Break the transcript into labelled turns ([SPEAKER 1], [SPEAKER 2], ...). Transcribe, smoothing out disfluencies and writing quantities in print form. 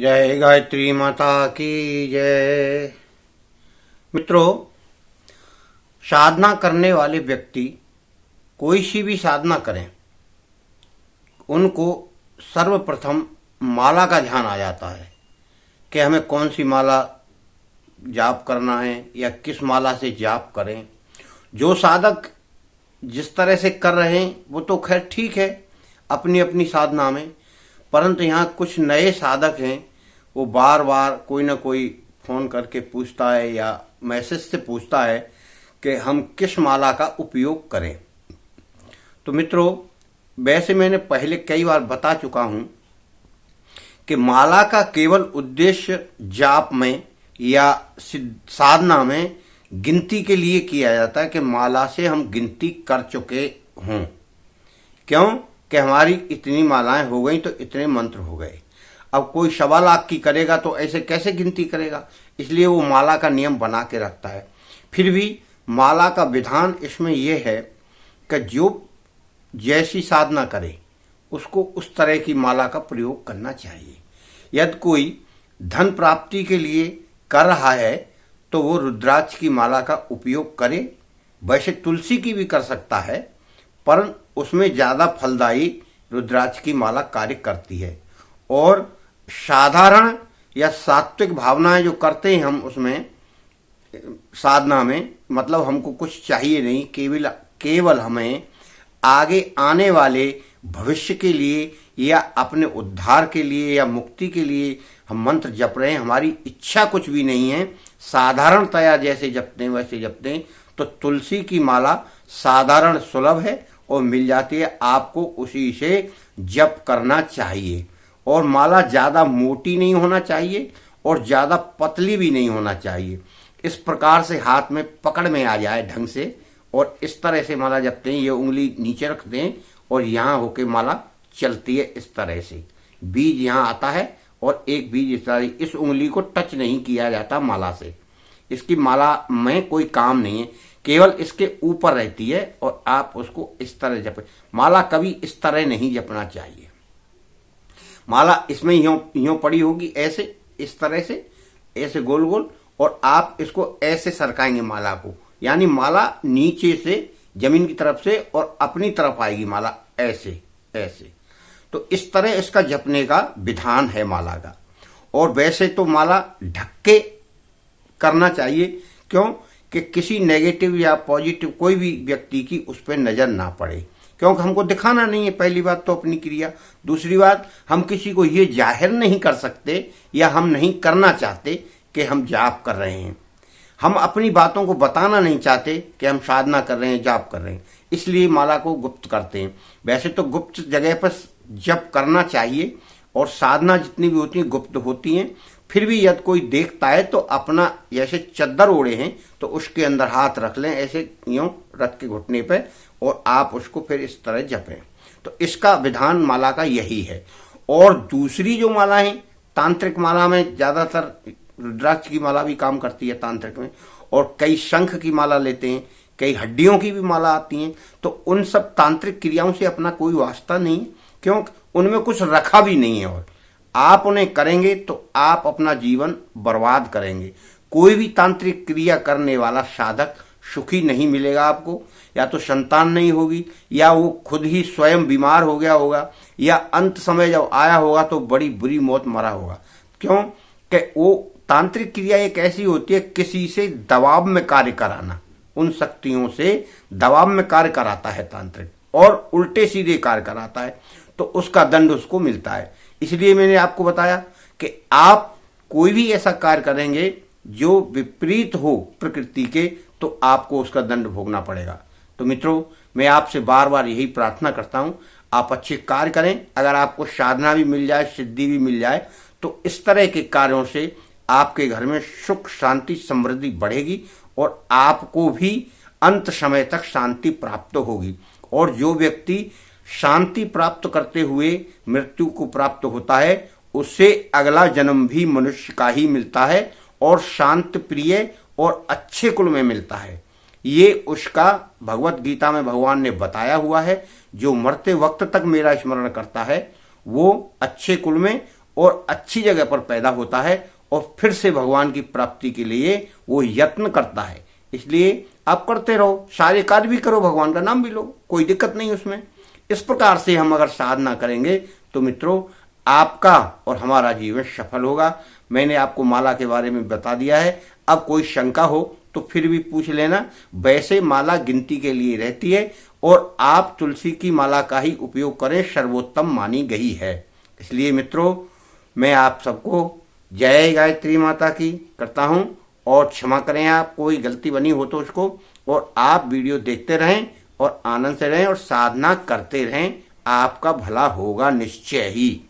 [SPEAKER 1] जय गायत्री माता की जय। मित्रों, साधना करने वाले व्यक्ति कोई सी भी साधना करें, उनको सर्वप्रथम माला का ध्यान आ जाता है कि हमें कौन सी माला जाप करना है या किस माला से जाप करें। जो साधक जिस तरह से कर रहे हैं वो तो खैर ठीक है अपनी अपनी साधना में, परंतु यहाँ कुछ नए साधक हैं, वो बार बार कोई ना कोई फ़ोन करके पूछता है या मैसेज से पूछता है कि हम किस माला का उपयोग करें। तो मित्रों, वैसे मैंने पहले कई बार बता चुका हूँ कि माला का केवल उद्देश्य जाप में या साधना में गिनती के लिए किया जाता है कि माला से हम गिनती कर चुके हों। क्यों कि हमारी इतनी मालाएं हो गई तो इतने मंत्र हो गए। अब कोई 1.25 की करेगा तो ऐसे कैसे गिनती करेगा, इसलिए वो माला का नियम बना के रखता है। फिर भी माला का विधान इसमें यह है कि जो जैसी साधना करे उसको उस तरह की माला का प्रयोग करना चाहिए। यदि कोई धन प्राप्ति के लिए कर रहा है तो वो रुद्राक्ष की माला का उपयोग करे। वैसे तुलसी की भी कर सकता है, पर उसमें ज़्यादा फलदायी रुद्राक्ष की माला कार्य करती है। और साधारण या सात्विक भावनाएं जो करते हैं हम उसमें साधना में, मतलब हमको कुछ चाहिए नहीं, केवल हमें आगे आने वाले भविष्य के लिए या अपने उद्धार के लिए या मुक्ति के लिए हम मंत्र जप रहे हैं, हमारी इच्छा कुछ भी नहीं है, साधारणतया जैसे जपते हैं वैसे जपते हैं, तो तुलसी की माला साधारण सुलभ है और मिल जाती है। आपको उसी से जप करना चाहिए। और माला ज़्यादा मोटी नहीं होना चाहिए और ज़्यादा पतली भी नहीं होना चाहिए। इस प्रकार से हाथ में पकड़ में आ जाए ढंग से, और इस तरह से माला जपते हैं। ये उंगली नीचे रखते हैं और यहाँ होके माला चलती है इस तरह से। बीज यहाँ आता है और एक बीज इस तरह, इस उंगली को टच नहीं किया जाता माला से। इसकी माला में कोई काम नहीं है, केवल इसके ऊपर रहती है और आप उसको इस तरह जपें। माला कभी इस तरह नहीं जपना चाहिए। माला इसमें यूं पड़ी होगी ऐसे, इस तरह से, ऐसे गोल गोल, और आप इसको ऐसे सरकाएंगे माला को, यानी माला नीचे से जमीन की तरफ से और अपनी तरफ आएगी माला ऐसे ऐसे। तो इस तरह इसका जपने का विधान है माला का। और वैसे तो माला ढक के करना चाहिए, क्यों कि किसी नेगेटिव या पॉजिटिव कोई भी व्यक्ति की उस पर नजर ना पड़े, क्योंकि हमको दिखाना नहीं है पहली बात तो अपनी क्रिया। दूसरी बात, हम किसी को ये जाहिर नहीं कर सकते या हम नहीं करना चाहते कि हम जाप कर रहे हैं। हम अपनी बातों को बताना नहीं चाहते कि हम साधना कर रहे हैं, जाप कर रहे हैं, इसलिए माला को गुप्त करते हैं। वैसे तो गुप्त जगह पर जप करना चाहिए और साधना जितनी भी होती है गुप्त होती हैं। फिर भी यदि कोई देखता है तो अपना, जैसे चद्दर ओढ़े हैं तो उसके अंदर हाथ रख लें ऐसे, यूं रख के घुटने पे, और आप उसको फिर इस तरह जपें। तो इसका विधान माला का यही है। और दूसरी जो माला है, तांत्रिक माला में ज्यादातर रुद्राक्ष की माला भी काम करती है तांत्रिक में, और कई शंख की माला लेते हैं, कई हड्डियों की भी माला आती हैं। तो उन सब तांत्रिक क्रियाओं से अपना कोई वास्ता नहीं, क्योंकि उनमें कुछ रखा भी नहीं है। और आप उन्हें करेंगे तो आप अपना जीवन बर्बाद करेंगे। कोई भी तांत्रिक क्रिया करने वाला साधक सुखी नहीं मिलेगा आपको। या तो संतान नहीं होगी, या वो खुद ही स्वयं बीमार हो गया होगा, या अंत समय जब आया होगा तो बड़ी बुरी मौत मरा होगा। क्यों कि वो तांत्रिक क्रिया एक ऐसी होती है, किसी से दबाव में कार्य कराना, उन शक्तियों से दबाव में कार्य कराता है तांत्रिक, और उल्टे सीधे कार्य कराता है, तो उसका दंड उसको मिलता है। इसलिए मैंने आपको बताया कि आप कोई भी ऐसा कार्य करेंगे जो विपरीत हो प्रकृति के, तो आपको उसका दंड भोगना पड़ेगा। तो मित्रों, मैं आपसे बार बार यही प्रार्थना करता हूं, आप अच्छे कार्य करें। अगर आपको साधना भी मिल जाए, सिद्धि भी मिल जाए, तो इस तरह के कार्यों से आपके घर में सुख शांति समृद्धि बढ़ेगी और आपको भी अंत समय तक शांति प्राप्त होगी। और जो व्यक्ति शांति प्राप्त करते हुए मृत्यु को प्राप्त होता है, उससे अगला जन्म भी मनुष्य का ही मिलता है और शांत प्रिय और अच्छे कुल में मिलता है। ये उसका भगवत गीता में भगवान ने बताया हुआ है। जो मरते वक्त तक मेरा स्मरण करता है वो अच्छे कुल में और अच्छी जगह पर पैदा होता है और फिर से भगवान की प्राप्ति के लिए वो यत्न करता है। इसलिए आप करते रहो, सारे कार्य भी करो, भगवान का नाम भी लो, कोई दिक्कत नहीं उसमें। इस प्रकार से हम अगर साधना करेंगे तो मित्रों आपका और हमारा जीवन सफल होगा। मैंने आपको माला के बारे में बता दिया है। अब कोई शंका हो तो फिर भी पूछ लेना। वैसे माला गिनती के लिए रहती है और आप तुलसी की माला का ही उपयोग करें, सर्वोत्तम मानी गई है। इसलिए मित्रों मैं आप सबको जय गायत्री माता की करता हूं और क्षमा करें आप कोई गलती बनी हो तो उसको। और आप वीडियो देखते रहें और आनंद से रहें और साधना करते रहें, आपका भला होगा निश्चय ही।